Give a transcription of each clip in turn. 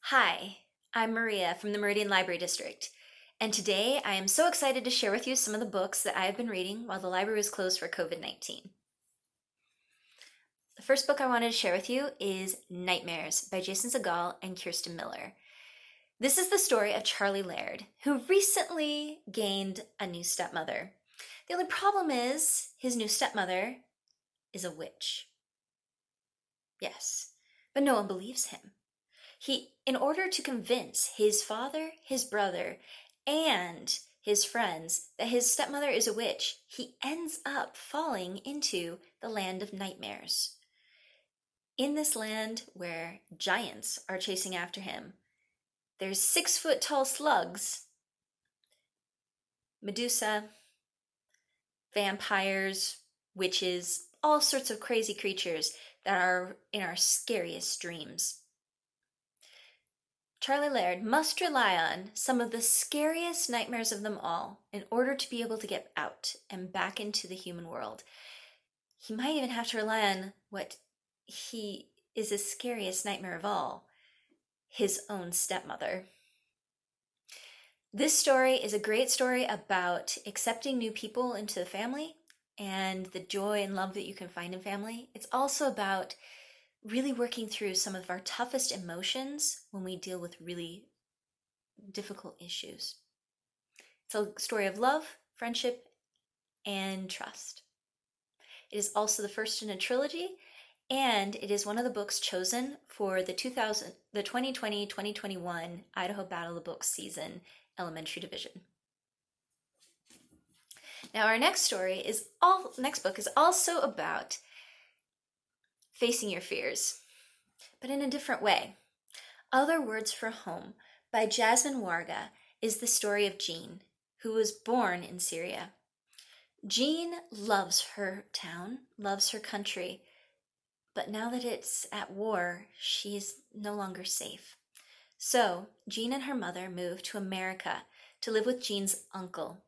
Hi, I'm Maria from the Meridian Library District, and today I am so excited to share with you some of the books that I have been reading while the library was closed for COVID-19. The first book I wanted to share with you is Nightmares by Jason Segel and Kirsten Miller. This is the story of Charlie Laird, who recently gained a new stepmother. The only problem is his new stepmother is a witch. Yes, but no one believes him. In order to convince his father, his brother, and his friends that his stepmother is a witch, he ends up falling into the land of nightmares. In this land where giants are chasing after him, there's 6-foot-tall slugs, Medusa, vampires, witches, all sorts of crazy creatures that are in our scariest dreams. Charlie Laird must rely on some of the scariest nightmares of them all in order to be able to get out and back into the human world. He might even have to rely on what he is his scariest nightmare of all, his own stepmother. This story is a great story about accepting new people into the family and the joy and love that you can find in family. It's also about really working through some of our toughest emotions when we deal with really difficult issues. It's a story of love, friendship, and trust. It is also the first in a trilogy, and it is one of the books chosen for the 2020-2021 Idaho Battle of Books season elementary division. Now our next book is also about facing your fears, but in a different way. Other Words for Home by Jasmine Warga is the story of Jean, who was born in Syria. Jean loves her town, loves her country, but now that it's at war, she's no longer safe. So Jean and her mother moved to America to live with Jean's uncle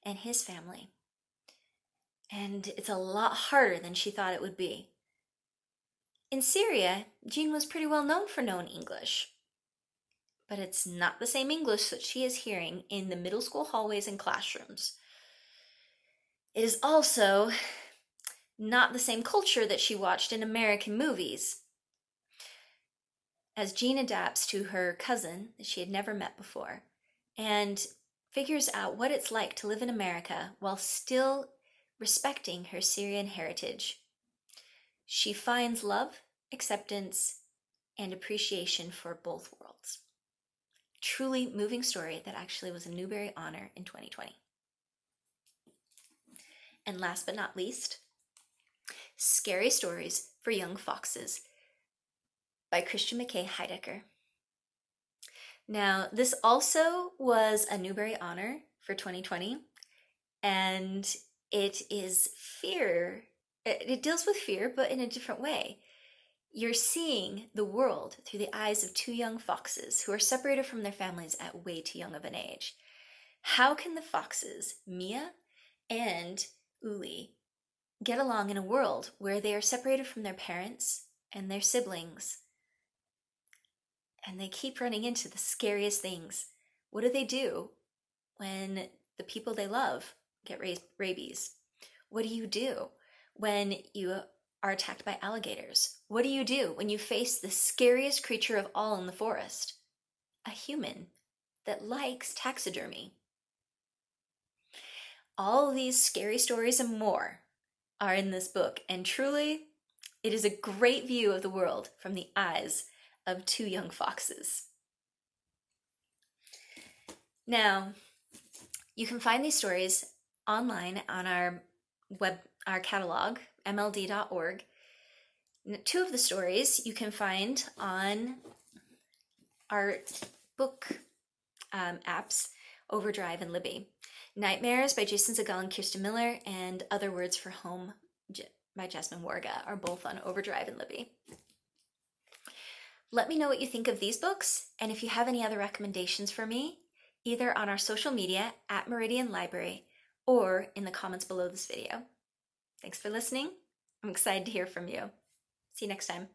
and his family. And it's a lot harder than she thought it would be. In Syria, Jean was pretty well known for knowing English, but it's not the same English that she is hearing in the middle school hallways and classrooms. It is also not the same culture that she watched in American movies. As Jean adapts to her cousin that she had never met before and figures out what it's like to live in America while still respecting her Syrian heritage, she finds love, acceptance, and appreciation for both worlds. Truly moving story that actually was a Newbery Honor in 2020. And last but not least, Scary Stories for Young Foxes by Christian McKay Heidicker. Now, this also was a Newbery Honor for 2020, and it is fear. It deals with fear, but in a different way. You're seeing the world through the eyes of two young foxes who are separated from their families at way too young of an age. How can the foxes, Mia and Uli, get along in a world where they are separated from their parents and their siblings? And they keep running into the scariest things. What do when the people they love get rabies? What do you do when you are attacked by alligators? What do you do when you face the scariest creature of all in the forest? A human that likes taxidermy. All of these scary stories and more are in this book, and truly, it is a great view of the world from the eyes of two young foxes. Now, you can find these stories online on our catalog, mld.org. Two of the stories you can find on our book apps, Overdrive and Libby. Nightmares by Jason Segel and Kirsten Miller, and Other Words for Home by Jasmine Warga are both on Overdrive and Libby. Let me know what you think of these books, and if you have any other recommendations for me, either on our social media at Meridian Library or in the comments below this video. Thanks for listening. I'm excited to hear from you. See you next time.